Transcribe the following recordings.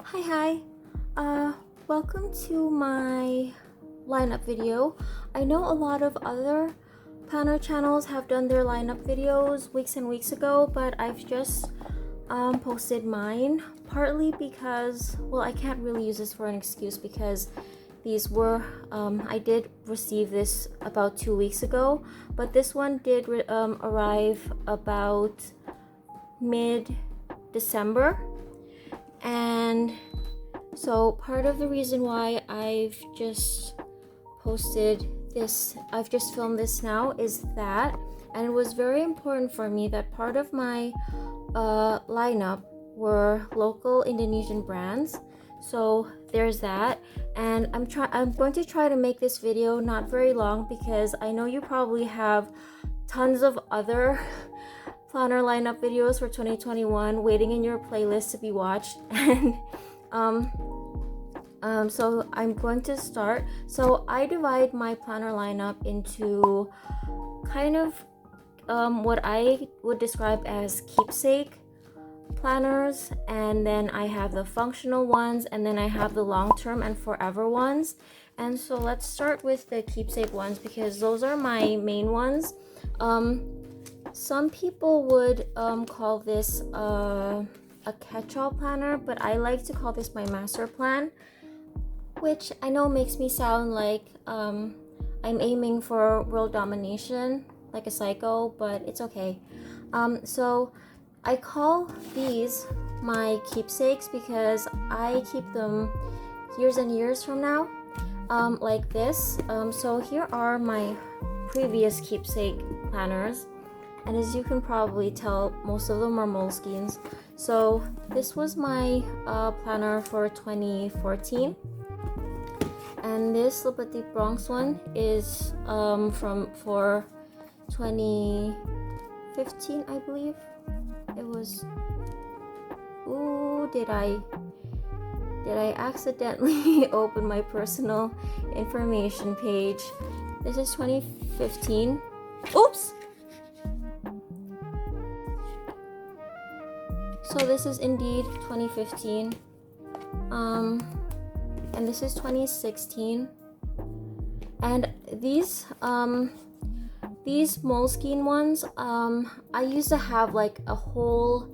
Hi. Welcome to my lineup video. I know a lot of other planner channels have done their lineup videos weeks and weeks ago, but I've just posted mine, partly because, well, I can't really use this for an excuse because these were, I did receive this about 2 weeks ago, but this one did arrive about mid-December. And so part of the reason why I've just posted this, I've just filmed this now, is that, and it was very important for me that part of my lineup were local Indonesian brands. So there's that, and I'm going to try to make this video not very long because I know you probably have tons of other planner lineup videos for 2021 waiting in your playlist to be watched. And so I'm going to start. So I divide my planner lineup into kind of what I would describe as keepsake planners, and then I have the functional ones, and then I have the long-term and forever ones. And so let's start with the keepsake ones because those are my main ones. Some people would call this a catch-all planner, but I like to call this my master plan, which I know makes me sound like I'm aiming for world domination like a psycho, but it's okay. So I call these my keepsakes because I keep them years and years from now, like this. So here are my previous keepsake planners. And as you can probably tell, most of them are Moleskines. So this was my planner for 2014. And this Le Petit Bronx one is for 2015, I believe. It was, ooh, did I accidentally open my personal information page? This is 2015. Oops! So this is indeed 2015, and this is 2016, and these Moleskine ones, I used to have like a whole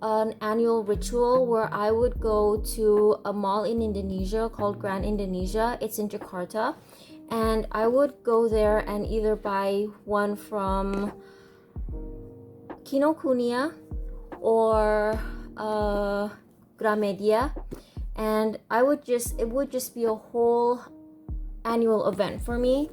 an annual ritual where I would go to a mall in Indonesia called Grand Indonesia. It's in Jakarta, and I would go there and either buy one from Kinokuniya or Gramedia, and it would just be a whole annual event for me.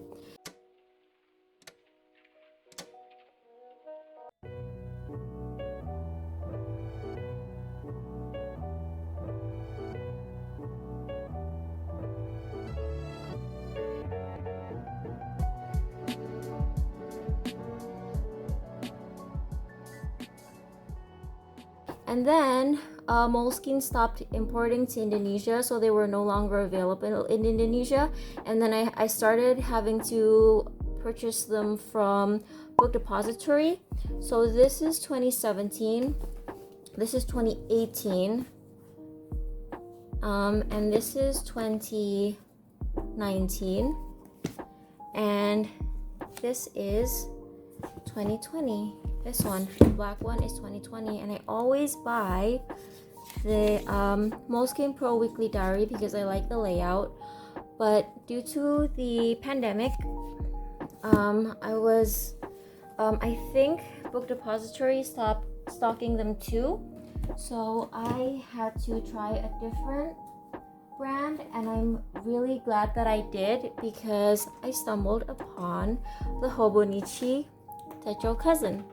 And then Moleskine stopped importing to Indonesia, so they were no longer available in Indonesia. And then I started having to purchase them from Book Depository. So this is 2017, this is 2018, and this is 2019, and this is 2020. This one, the black one, is 2020, and I always buy the Moleskine Pro Weekly Diary because I like the layout. But due to the pandemic, I think Book Depository stopped stocking them too, so I had to try a different brand, and I'm really glad that I did because I stumbled upon the Hobonichi Techo Cousin.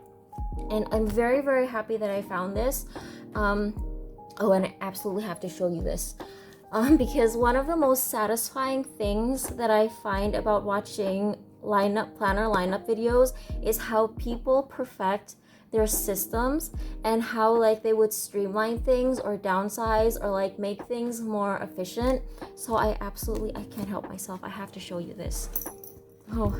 And I'm very, very happy that I found this. Oh, and I absolutely have to show you this. Because one of the most satisfying things that I find about watching planner lineup videos is how people perfect their systems and how like they would streamline things or downsize or like make things more efficient. So I can't help myself. I have to show you this. Oh.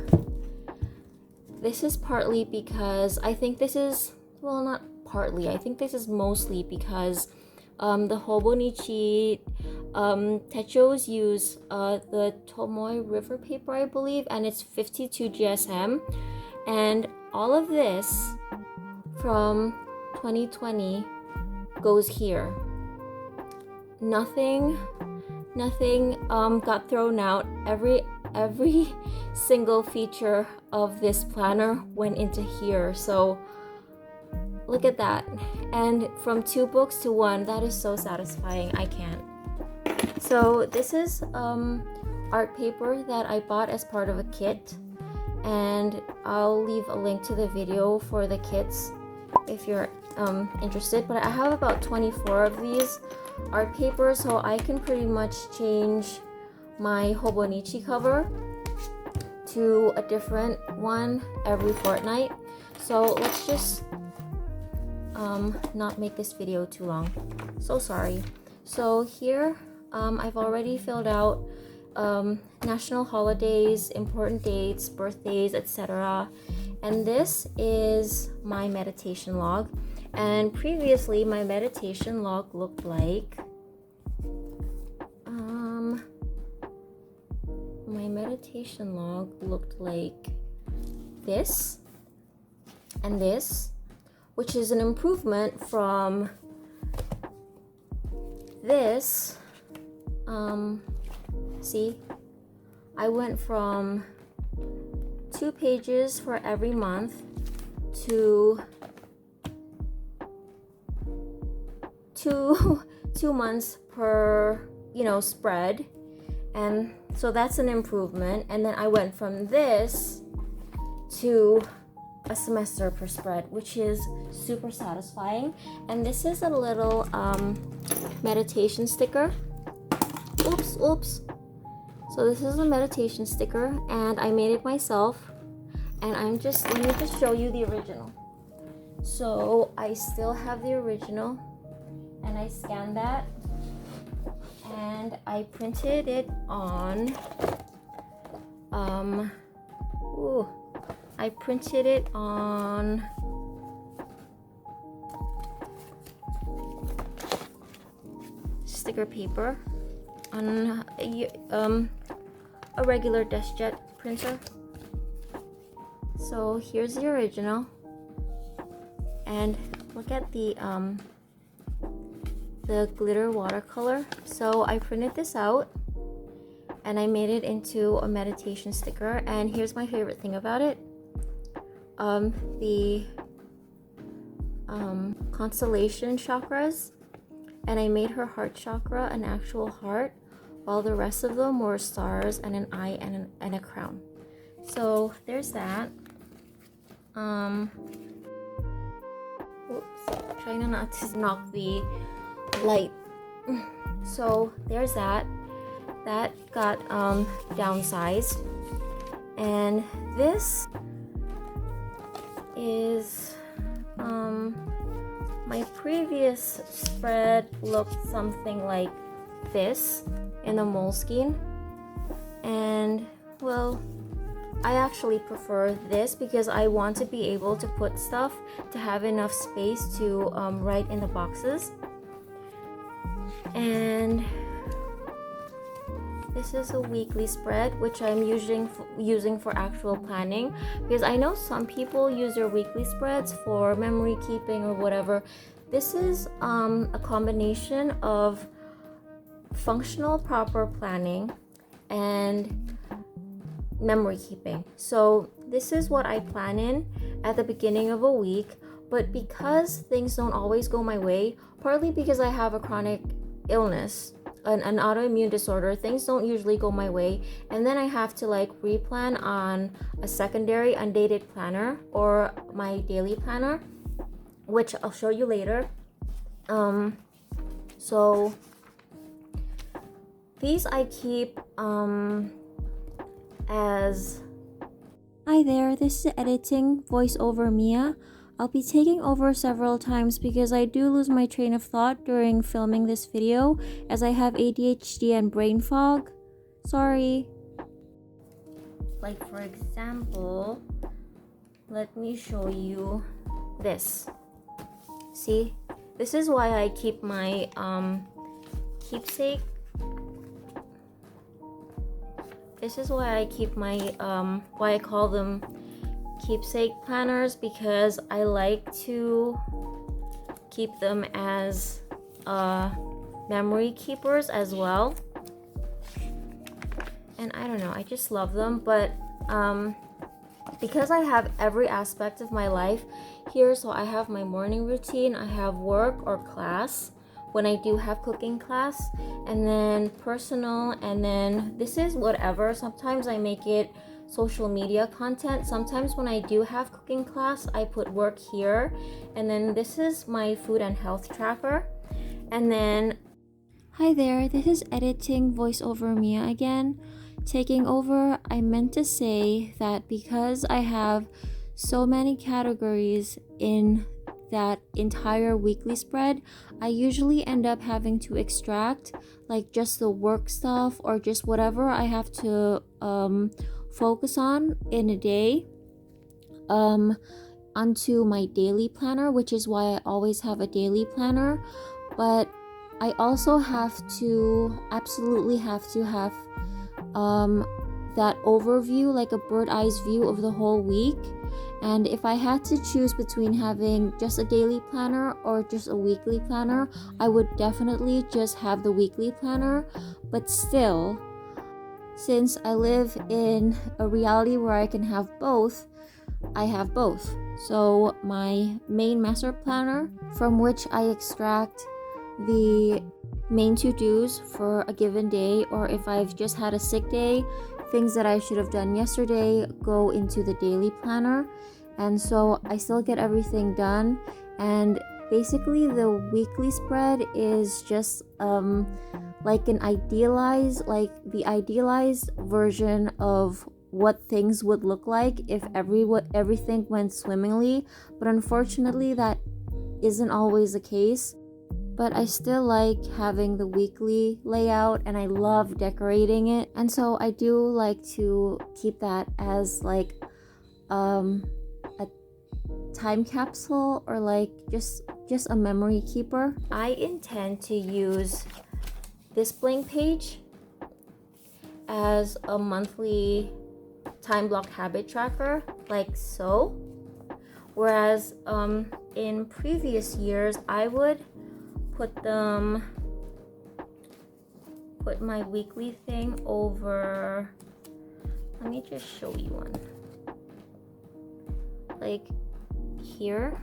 This is partly because I think this is, well, not partly, I think this is mostly because The Hobonichi Techos use the Tomoe River paper, I believe, and it's 52 GSM. And all of this from 2020 goes here. Nothing got thrown out. Every single feature of this planner went into here. So look at that. And from 2 books to 1, that is so satisfying. I can't. So this is art paper that I bought as part of a kit, and I'll leave a link to the video for the kits if you're interested. But I have about 24 of these art papers, so I can pretty much change my Hobonichi cover to a different one every fortnight. So let's just not make this video too long. So sorry. So here I've already filled out national holidays, important dates, birthdays, etc. And this is my meditation log. And previously my meditation log looked like this and this, which is an improvement from this. See, I went from 2 pages for every month to 2 months per, spread. And so that's an improvement. And then I went from this to a semester per spread, which is super satisfying. And this is a little meditation sticker. Oops. So this is a meditation sticker, and I made it myself. And let me just show you the original. So I still have the original, and I scanned that, and I printed it on sticker paper on a regular DeskJet printer. So here's the original, and look at the glitter watercolor. So I printed this out and I made it into a meditation sticker. And here's my favorite thing about it. The constellation chakras, and I made her heart chakra an actual heart, while the rest of them were stars and an eye and a crown. So there's that. Oops, trying not to knock the light. So there's that. That got downsized. And this is my previous spread looked something like this in a Moleskine, and well, I actually prefer this because I want to be able to put stuff, to have enough space to write in the boxes. And this is a weekly spread, which I'm using for actual planning, because I know some people use their weekly spreads for memory keeping or whatever. This is a combination of functional proper planning and memory keeping. So this is what I plan in at the beginning of a week, but because things don't always go my way, partly because I have a chronic illness, an autoimmune disorder, things don't usually go my way, and then I have to replan on a secondary undated planner or my daily planner, which I'll show you later. So these I keep as... Hi there, this is editing voiceover Mia. I'll be taking over several times because I do lose my train of thought during filming this video, as I have ADHD and brain fog. Sorry. Like, for example, let me show you this. See? this is why I keep my keepsake. This is why I keep my why I call them keepsake planners, because I like to keep them as memory keepers as well. And I don't know, I just love them. But because I have every aspect of my life here, so I have my morning routine, I have work or class when I do have cooking class, and then personal, and then this is whatever. Sometimes I make it social media content. Sometimes when I do have cooking class, I put work here, and then this is my food and health tracker. And then hi there, this is editing voiceover Mia again. Taking over, I meant to say that because I have so many categories in that entire weekly spread, I usually end up having to extract like just the work stuff or just whatever I have to focus on in a day onto my daily planner, which is why I always have a daily planner. But I also absolutely have to have that overview, like a bird's-eye view of the whole week. And if I had to choose between having just a daily planner or just a weekly planner, I would definitely just have the weekly planner. But still, since I live in a reality where I can have both, I have both. So my main master planner, from which I extract the main to-dos for a given day, or if I've just had a sick day, things that I should have done yesterday go into the daily planner. And so I still get everything done. And basically the weekly spread is just like the idealized version of what things would look like if everything went swimmingly. But unfortunately that isn't always the case. But I still like having the weekly layout, and I love decorating it. And so I do like to keep that as like a time capsule, or like just a memory keeper. I intend to use this blank page as a monthly time block habit tracker, like so. Whereas in previous years I would put my weekly thing over, let me just show you one, like here.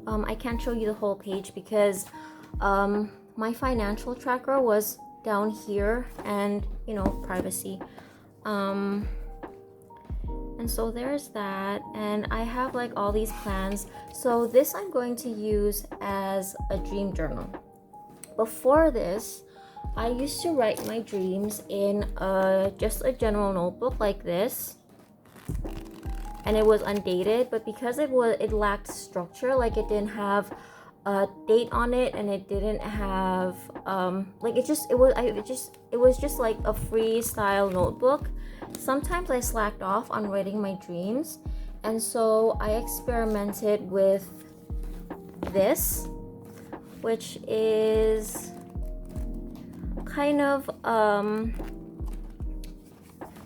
I can't show you the whole page because my financial tracker was down here, and you know, privacy. And so there's that, and I have like all these plans. So this I'm going to use as a dream journal. Before this, I used to write my dreams in just a general notebook like this, and it was undated. But because it lacked structure, like it didn't have a date on it, and it didn't have it was just like a freestyle notebook. Sometimes I slacked off on writing my dreams, and so I experimented with this, which is kind of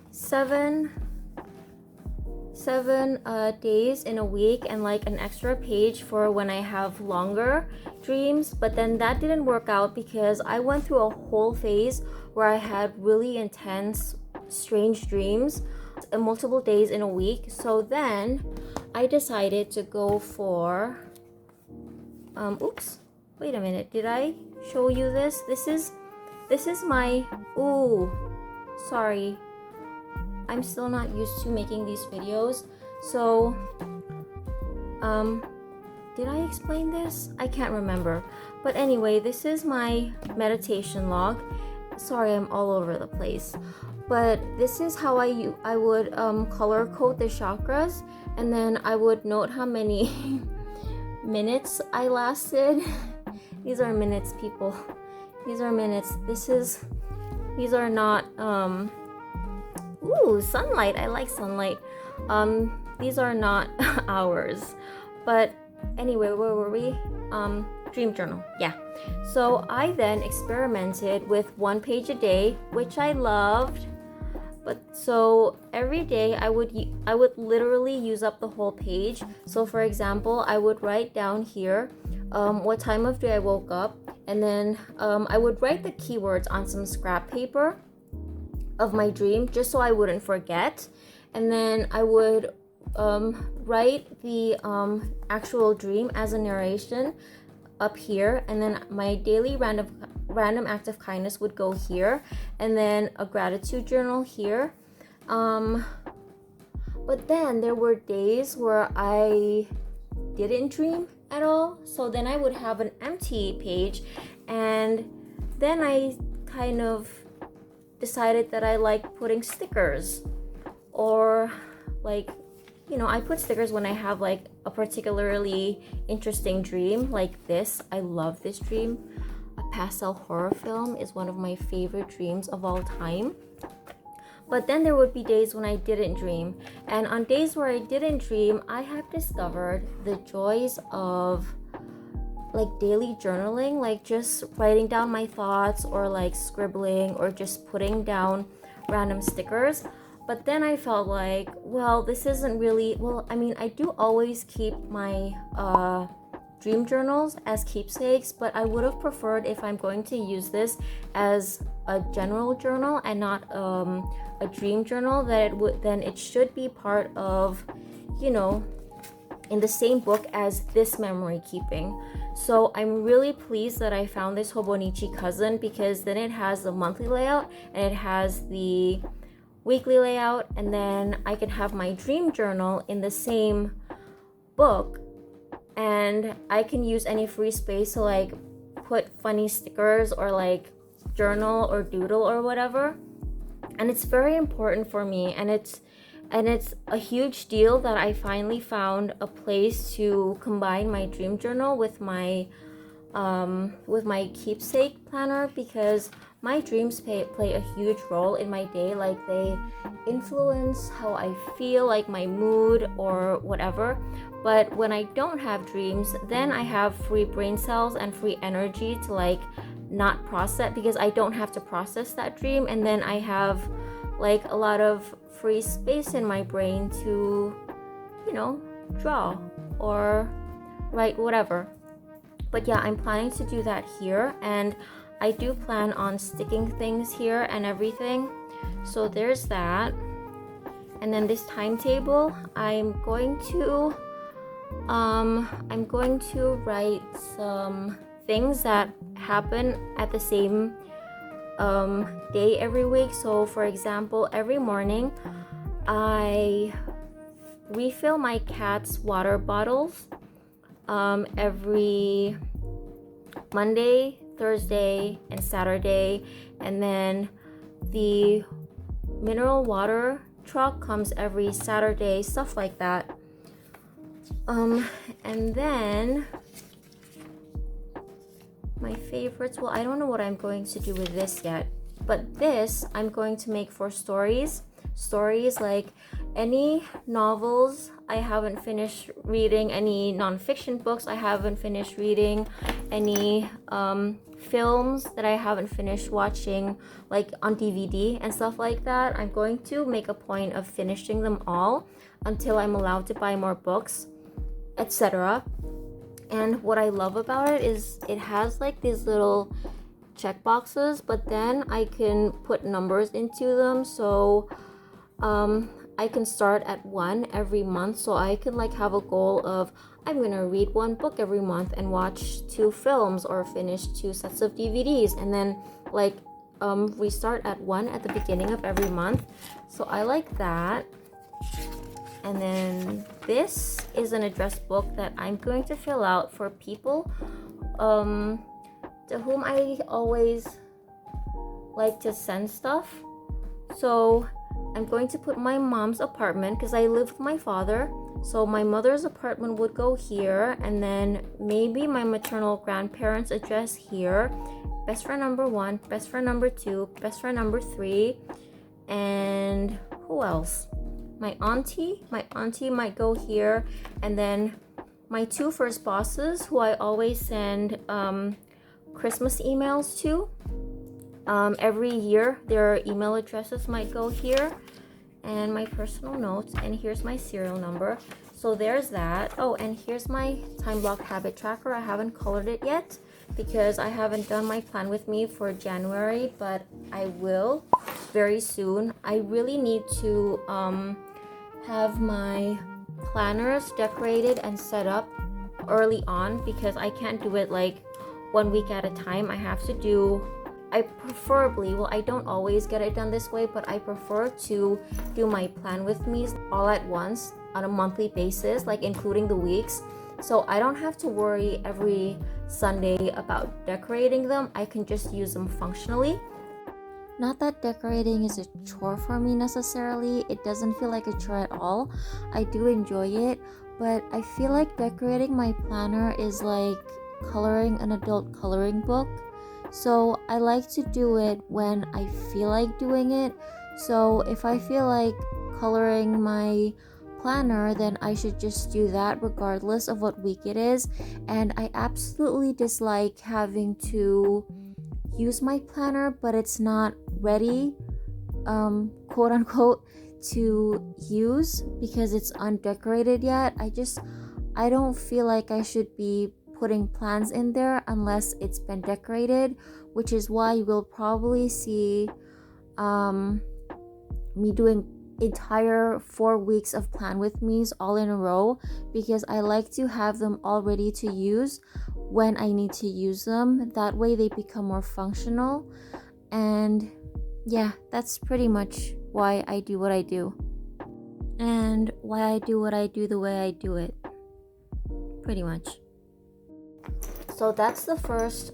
seven days in a week, and like an extra page for when I have longer dreams. But then that didn't work out because I went through a whole phase where I had really intense strange dreams multiple days in a week. So then I decided to go for oops, wait a minute, did I show you this? This is my, sorry, I'm still not used to making these videos. So did I explain this? I can't remember. But anyway, this is my meditation log. Sorry, I'm all over the place. But this is how I would color code the chakras, and then I would note how many minutes I lasted. These are minutes, people. These are minutes. These are not sunlight. I like sunlight. These are not hours. But anyway, where were we? dream journal. Yeah. So I then experimented with 1 page a day, which I loved. But so every day I would literally use up the whole page. So for example, I would write down here what time of day I woke up, and then I would write the keywords on some scrap paper of my dream just so I wouldn't forget. And then I would write the actual dream as a narration up here, and then my daily random act of kindness would go here, and then a gratitude journal here. But then there were days where I didn't dream at all, so then I would have an empty page, and then I kind of decided that I like putting stickers, or like, you know, I put stickers when I have like a particularly interesting dream, like this. I love this dream. A pastel horror film is one of my favorite dreams of all time. But then there would be days when I didn't dream. And on days where I didn't dream, I have discovered the joys of like daily journaling, like just writing down my thoughts, or like scribbling, or just putting down random stickers. But then I felt like, well, this isn't really, well, I mean, I do always keep my dream journals as keepsakes, but I would have preferred, if I'm going to use this as a general journal and not a dream journal, that it should be part of, you know, in the same book as this memory keeping. So I'm really pleased that I found this Hobonichi Cousin, because then it has the monthly layout and it has the weekly layout, and then I can have my dream journal in the same book, and I can use any free space to like put funny stickers or like journal or doodle or whatever. And it's very important for me, and it's a huge deal that I finally found a place to combine my dream journal with my keepsake planner, because my dreams play a huge role in my day. Like, they influence how I feel, like my mood or whatever. But when I don't have dreams, then I have free brain cells and free energy to like not process, because I don't have to process that dream, and then I have like a lot of free space in my brain to, you know, draw or write whatever. But yeah, I'm planning to do that here, and I do plan on sticking things here and everything. So there's that. And then this timetable, I'm going to write some things that happen at the same day every week. So for example, every morning I refill my cat's water bottles every Monday, Thursday, and Saturday, and then the mineral water truck comes every Saturday, stuff like that. And then my favorites, well, I don't know what I'm going to do with this yet, but this I'm going to make for stories like any novels I haven't finished reading, any nonfiction books I haven't finished reading, any films that I haven't finished watching, like on DVD and stuff like that. I'm going to make a point of finishing them all until I'm allowed to buy more books, etc. And what I love about it is it has like these little check boxes, but then I can put numbers into them, so I can start at 1 every month. So I can like have a goal of, I'm gonna read 1 book every month and watch 2 films or finish 2 sets of DVDs, and then like we start at 1 at the beginning of every month. So I like that. And then this is an address book that I'm going to fill out for people to whom I always like to send stuff. So I'm going to put my mom's apartment, because I live with my father, so my mother's apartment would go here, and then maybe my maternal grandparents' address here, best friend number 1, best friend number 2, best friend number 3, and who else? My auntie might go here, and then my two first bosses who I always send Christmas emails to. Every year their email addresses might go here, and my personal notes, and here's my serial number. So there's that. Oh, and here's my time block habit tracker. I haven't colored it yet because I haven't done my plan with me for January, but I will very soon. I really need to have my planners decorated and set up early on because I can't do it like 1 week at a time. I have to do, I preferably, well, I don't always get it done this way, but I prefer to do my plan with me all at once on a monthly basis, like including the weeks. So I don't have to worry every Sunday about decorating them. I can just use them functionally. Not that decorating is a chore for me necessarily. It doesn't feel like a chore at all. I do enjoy it, but I feel like decorating my planner is like coloring an adult coloring book. So I like to do it when I feel like doing it. So if I feel like coloring my planner, then I should just do that regardless of what week it is. And I absolutely dislike having to use my planner but it's not ready, quote unquote, to use because it's undecorated yet. I don't feel like I should be putting plans in there unless it's been decorated, which is why you will probably see me doing entire 4 weeks of plan with me's all in a row because I like to have them all ready to use when I need to use them. That way they become more functional. And yeah, that's pretty much why I do what I do and why I do what I do the way I do it, pretty much. So that's the first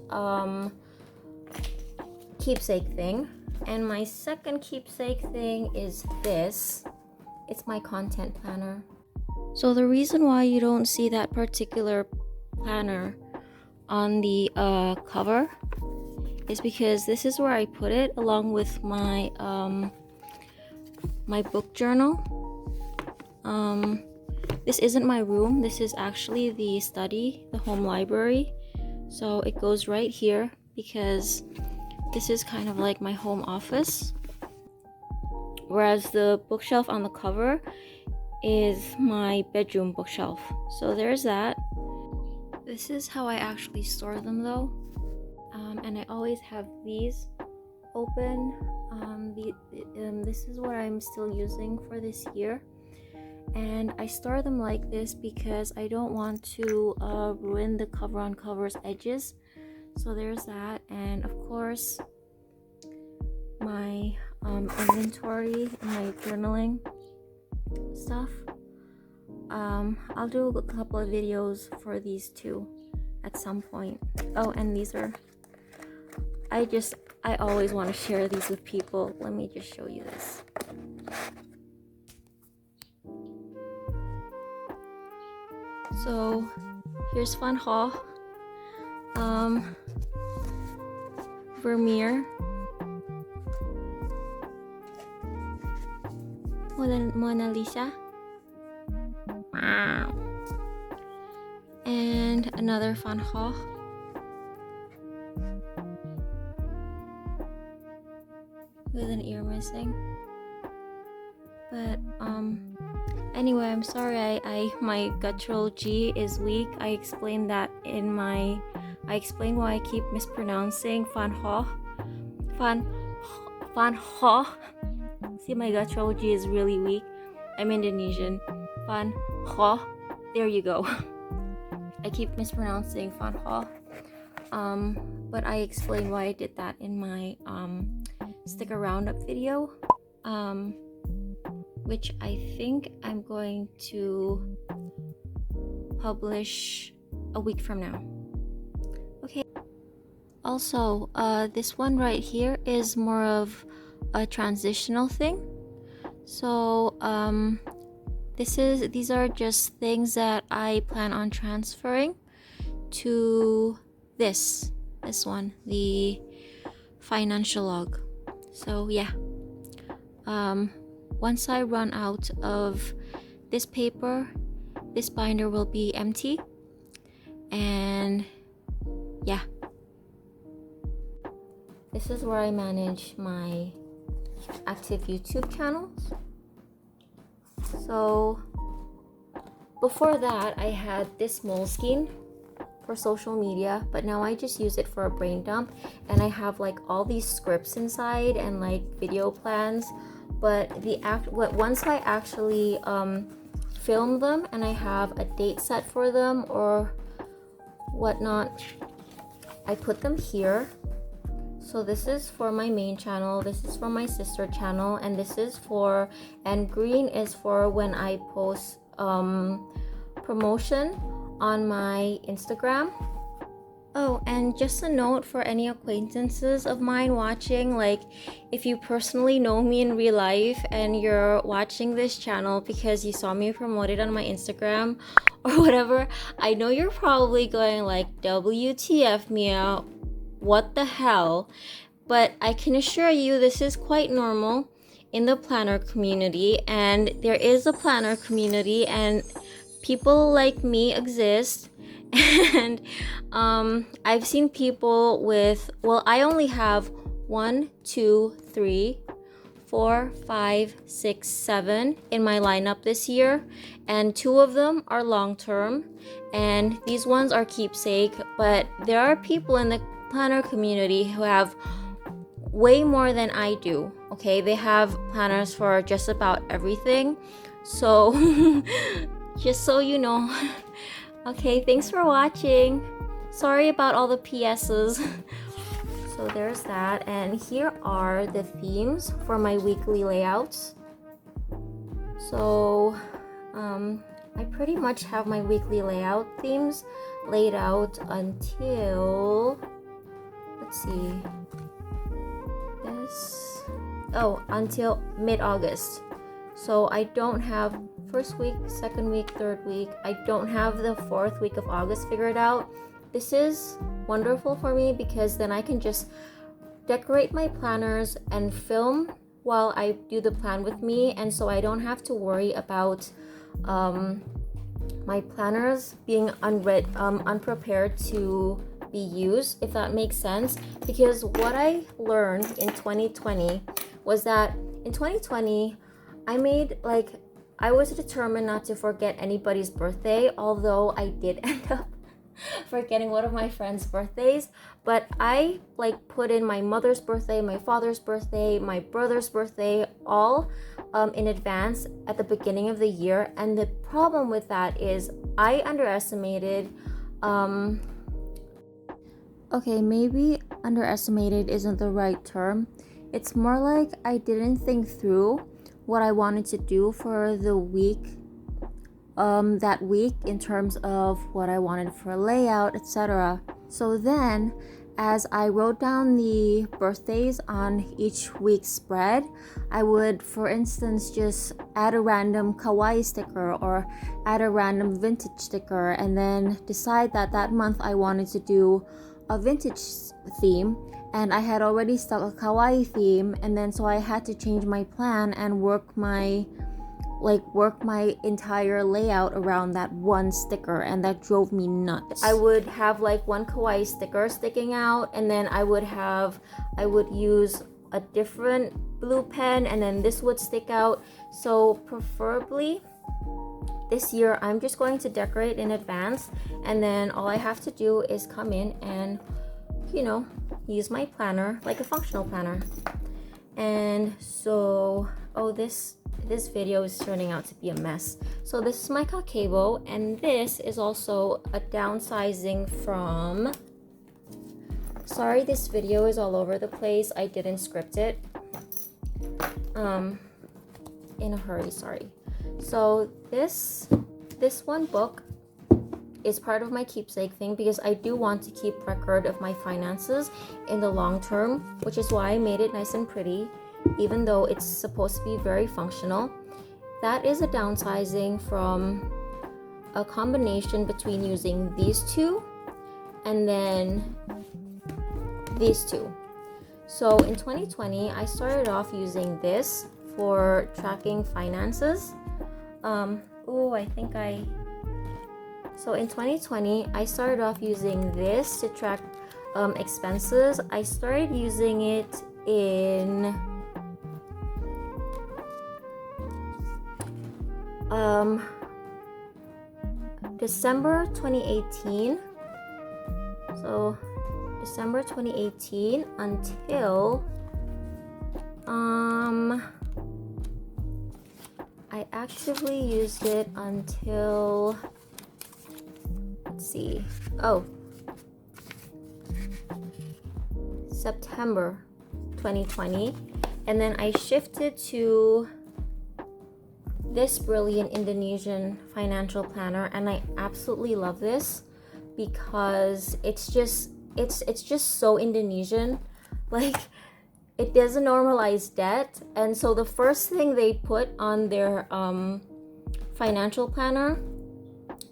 keepsake thing. And my second keepsake thing is this. It's my content planner. So the reason why you don't see that particular planner on the cover is because this is where I put it along with my my book journal. This isn't my room. This is actually the study, the home library. So it goes right here because this is kind of like my home office, whereas the bookshelf on the cover is my bedroom bookshelf. So there's that. This is how I actually store them though, and I always have these open. This is what I'm still using for this year, and I store them like this because I don't want to ruin the cover on cover's edges. So there's that, and of course my inventory and my journaling stuff. I'll do a couple of videos for these two at some point. Oh, and these are, I always want to share these with people. Let me just show you this. So here's Van Gogh, Vermeer, Mona Lisa, and another Van Gogh, with an ear missing. But anyway, I'm sorry I my guttural G is weak. I explained that in my, I explained why I keep mispronouncing Van Gogh. Van Gogh. See, my guttural G is really weak. I'm Indonesian. Van Gogh. There you go. I keep mispronouncing Van Gogh. But I explained why I did that in my sticker roundup video. Which I think I'm going to publish a week from now. Okay. Also, this one right here is more of a transitional thing. So, these are just things that I plan on transferring to this one, the financial log. So yeah. Once I run out of this paper, this binder will be empty, And yeah, this is where I manage my active YouTube channels. So before that, I had this Moleskine for social media, but now I just use it for a brain dump, and I have like all these scripts inside and like video plans. But once I actually film them and I have a date set for them or whatnot, I put them here. So this is for my main channel, this is for my sister channel, and this is for, and green is for when I post promotion on my Instagram. Oh, and just a note for any acquaintances of mine watching, like if you personally know me in real life and you're watching this channel because you saw me promoted on my Instagram or whatever, I know you're probably going like, WTF Mia, what the hell? But I can assure you this is quite normal in the planner community, and there is a planner community and people like me exist. And I've seen people with, well, I only have 1, 2, 3, 4, 5, 6, 7 in my lineup this year, and 2 of them are long-term and these ones are keepsake. But there are people in the planner community who have way more than I do. Okay, they have planners for just about everything. So just so you know. Okay, thanks for watching. Sorry about all the PS's. So there's that, and here are the themes for my weekly layouts. So I pretty much have my weekly layout themes laid out until, let's see, until mid-August. So I don't have first week, second week, third week. I don't have the 4th week of August figured out. This is wonderful for me because then I can just decorate my planners and film while I do the plan with me, and so I don't have to worry about my planners being unprepared to be used, if that makes sense. Because what I learned in 2020 was that in 2020 I was determined not to forget anybody's birthday, although I did end up forgetting one of my friends' birthdays. But I put in my mother's birthday, my father's birthday, my brother's birthday, all in advance at the beginning of the year. And the problem with that is I underestimated, okay, maybe underestimated isn't the right term. It's more like I didn't think through what I wanted to do for the week, that week, in terms of what I wanted for a layout, etc. So then, as I wrote down the birthdays on each week's spread, I would, for instance, just add a random kawaii sticker or add a random vintage sticker, and then decide that that month I wanted to do a vintage theme. And I had already stuck a kawaii theme, and then so I had to change my plan and work my entire layout around that one sticker, and that drove me nuts. I would have one kawaii sticker sticking out, and then I would use a different blue pen, and then this would stick out. So preferably this year I'm just going to decorate in advance, and then all I have to do is come in and use my planner like a functional planner. And so, this video is turning out to be a mess. So this is my Kakeibo, and this is also a downsizing from, sorry this video is all over the place, I didn't script it in a hurry, sorry. So this one book is part of my keepsake thing because I do want to keep record of my finances in the long term, which is why I made it nice and pretty, even though it's supposed to be very functional. That is a downsizing from a combination between using these two and then these two. So in 2020, I started off using this for tracking finances. I think I So in 2020, I started off using this to track expenses. I started using it in December 2018. So December 2018 until I actively used it until, let's see, September 2020, and then I shifted to this brilliant Indonesian financial planner, and I absolutely love this because it's just so Indonesian. Like, it doesn't normalize debt, and so the first thing they put on their financial planner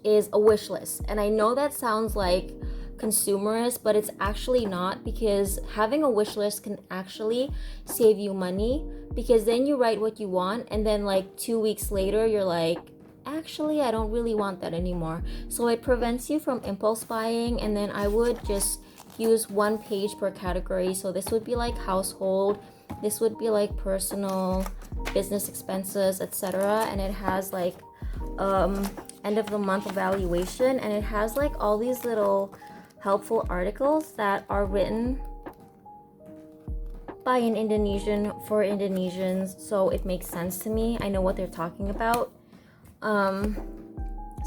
is a wish list. And I know that sounds like consumerist, but it's actually not, because having a wish list can actually save you money, because then you write what you want and then like 2 weeks later you're like, actually I don't really want that anymore. So it prevents you from impulse buying. And then I would just use one page per category. So this would be like household, this would be like personal, business expenses, etc. And it has like end of the month evaluation, and it has like all these little helpful articles that are written by an Indonesian for Indonesians, so it makes sense to me. I know what they're talking about.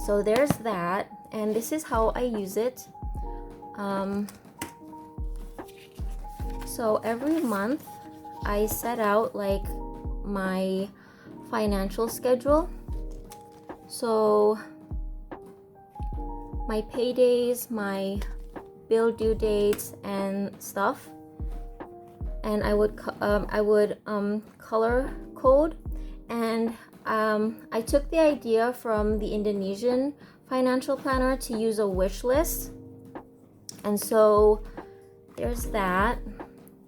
So there's that, and this is how I use it. So every month I set out like my financial schedule. So my paydays, my bill due dates and stuff, and I would color code. And I took the idea from the Indonesian financial planner to use a wish list, and so there's that.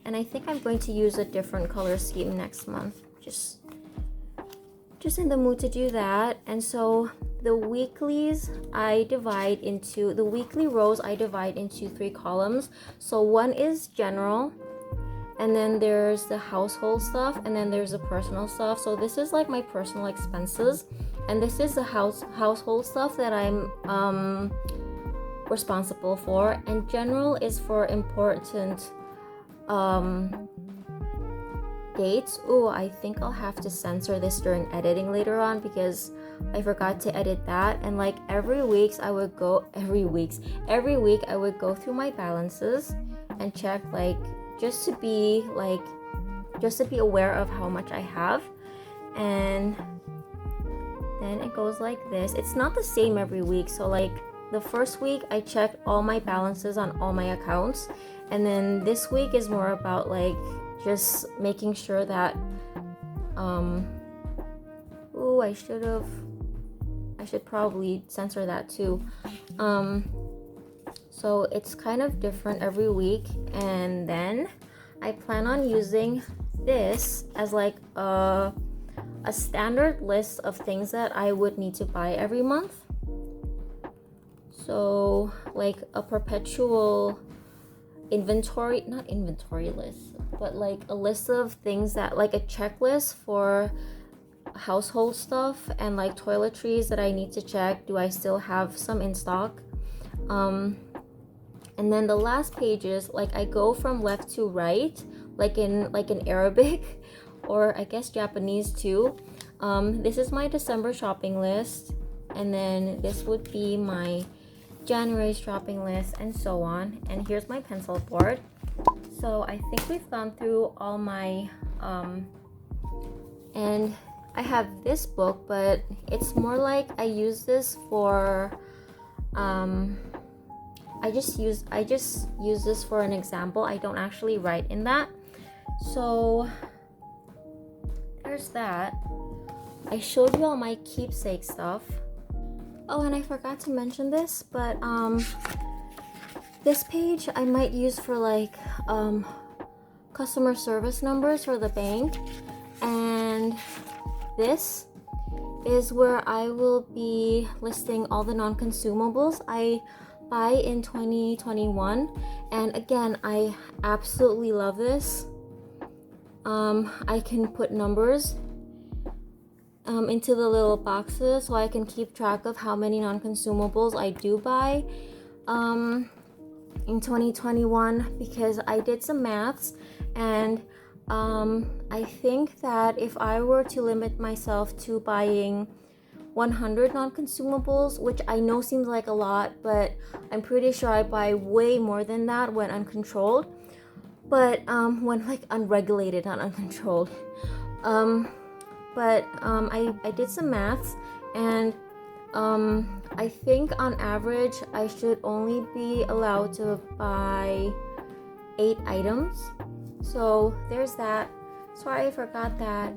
And I think I'm going to use a different color scheme next month, just in the mood to do that. And so the weekly rows I divide into 3 columns. So one is general, and then there's the household stuff, and then there's the personal stuff. So this is like my personal expenses, and this is the household stuff that I'm responsible for. And general is for important dates. I think I'll have to censor this during editing later on, because I forgot to edit that. And like every week I would go through my balances and check, like just to be aware of how much I have. And then it goes like this. It's not the same every week. So like the first week I checked all my balances on all my accounts, and then this week is more about like just making sure that I should probably censor that too. So it's kind of different every week. And then I plan on using this as like a standard list of things that I would need to buy every month. So like a perpetual not inventory list, but like a list of things that, like a checklist for household stuff and like toiletries that I need to check. Do I still have some in stock? And then the last pages, like I go from left to right, like in Arabic or I guess Japanese too. This is my December shopping list, and then this would be my January shopping list, and so on. And here's my pencil board. So I think we've gone through all my and I have this book, but it's more like I use this for I just use this for an example. I don't actually write in that. So there's that. I showed you all my keepsake stuff. Oh, and I forgot to mention this, but this page I might use for like customer service numbers for the bank, and this is where I will be listing all the non-consumables I buy in 2021. And again, I absolutely love this. I can put numbers into the little boxes so I can keep track of how many non-consumables I do buy in 2021, because I did some maths, and I think that if I were to limit myself to buying 100 non-consumables, which I know seems like a lot, but I'm pretty sure I buy way more than that when uncontrolled, but when like unregulated, not uncontrolled. I did some maths, and I think on average I should only be allowed to buy 8 items. So there's that. Sorry, I forgot that.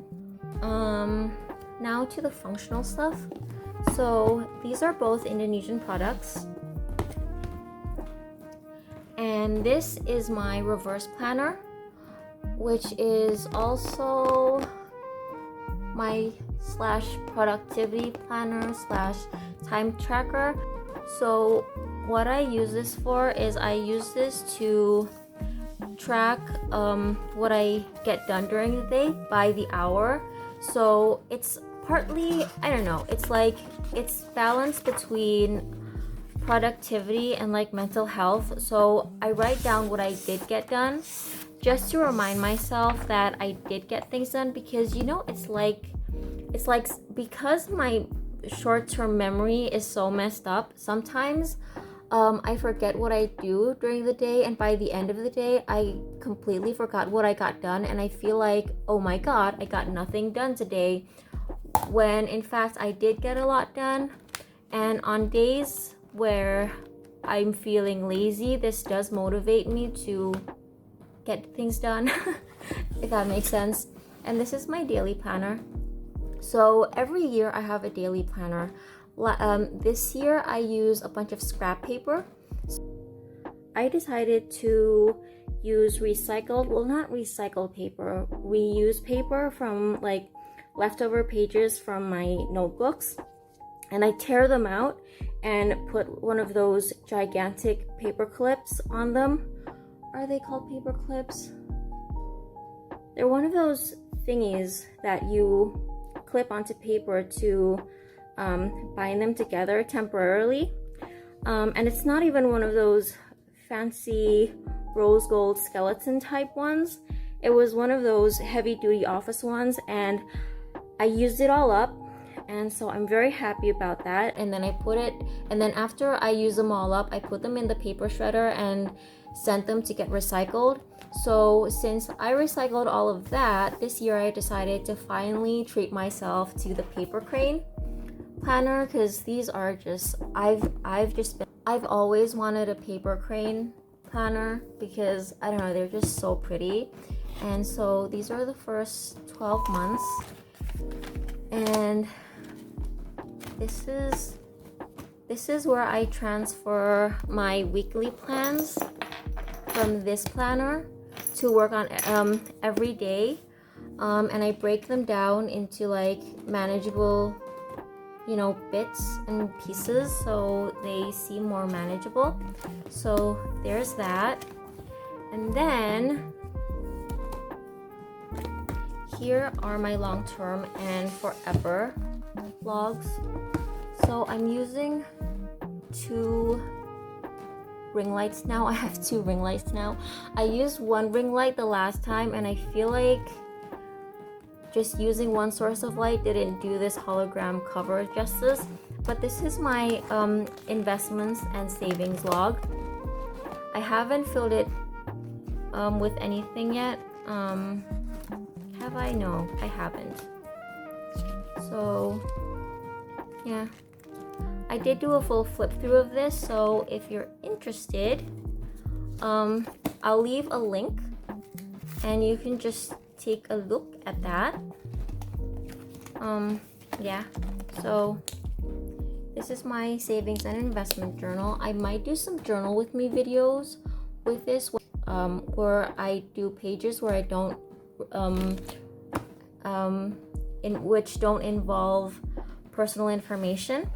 Now to the functional stuff. So these are both Indonesian products. And this is my reverse planner, which is also my /productivity planner / time tracker. So what I use this for is I use this to track what I get done during the day by the hour. So it's partly, I don't know, it's like it's balanced between productivity and like mental health. So I write down what I did get done just to remind myself that I did get things done, because it's like because my short-term memory is so messed up, sometimes I forget what I do during the day, and by the end of the day I completely forgot what I got done, and I feel like, oh my god, I got nothing done today, when in fact I did get a lot done. And on days where I'm feeling lazy, this does motivate me to get things done, if that makes sense. And this is my daily planner. So every year I have a daily planner. This year I use a bunch of scrap paper. I decided to use not recycled paper, reused paper from like leftover pages from my notebooks. And I tear them out and put one of those gigantic paper clips on them. Are they called paper clips? They're one of those thingies that you clip onto paper to bind them together temporarily. And it's not even one of those fancy rose gold skeleton type ones. It was one of those heavy duty office ones, and I used it all up. And so I'm very happy about that. And then after I use them all up, I put them in the paper shredder and sent them to get recycled. So since I recycled all of that, this year I decided to finally treat myself to the Papercrane planner, because these are just, I've always wanted a Papercrane planner, because I don't know, they're just so pretty. And so these are the first 12 months. And this is where I transfer my weekly plans from this planner to work on every day, and I break them down into like manageable bits and pieces, so they seem more manageable. So there's that. And then here are my long-term and forever vlogs. So I'm using 2 ring lights now. I have 2 ring lights now. I used 1 ring light the last time, and I feel like just using one source of light didn't do this hologram cover justice. But this is my investments and savings log. I haven't filled it with anything yet. Have I? No, I haven't. So yeah, I did do a full flip through of this, so if you're interested, I'll leave a link and you can just take a look at that. Yeah, so this is my savings and investment journal. I might do some journal with me videos with this, where I do pages where I don't in which don't involve personal information.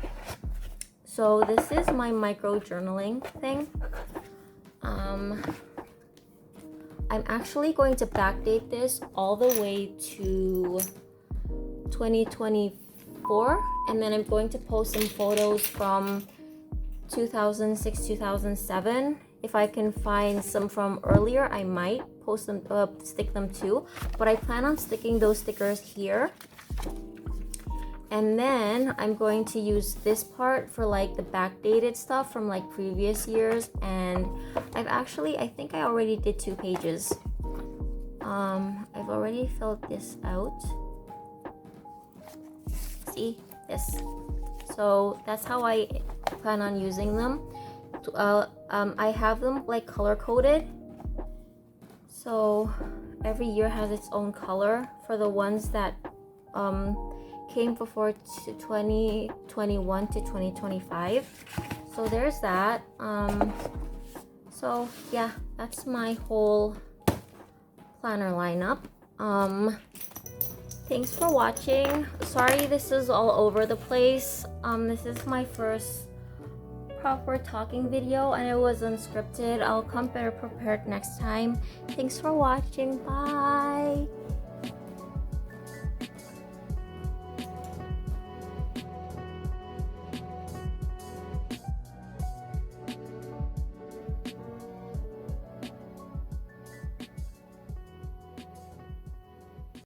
So this is my micro journaling thing. I'm actually going to backdate this all the way to 2024, and then I'm going to post some photos from 2006, 2007. If I can find some from earlier, I might post them, stick them too, but I plan on sticking those stickers here. And then I'm going to use this part for like the backdated stuff from like previous years. And I think I already did 2 pages. I've already filled this out. See this? So that's how I plan on using them. I have them like color coded. So every year has its own color for the ones that came before 2021 to 2025. So there's that. So yeah, that's my whole planner lineup. Thanks for watching. Sorry this is all over the place. This is my first proper talking video and it was unscripted. I'll come better prepared next time. Thanks for watching. Bye.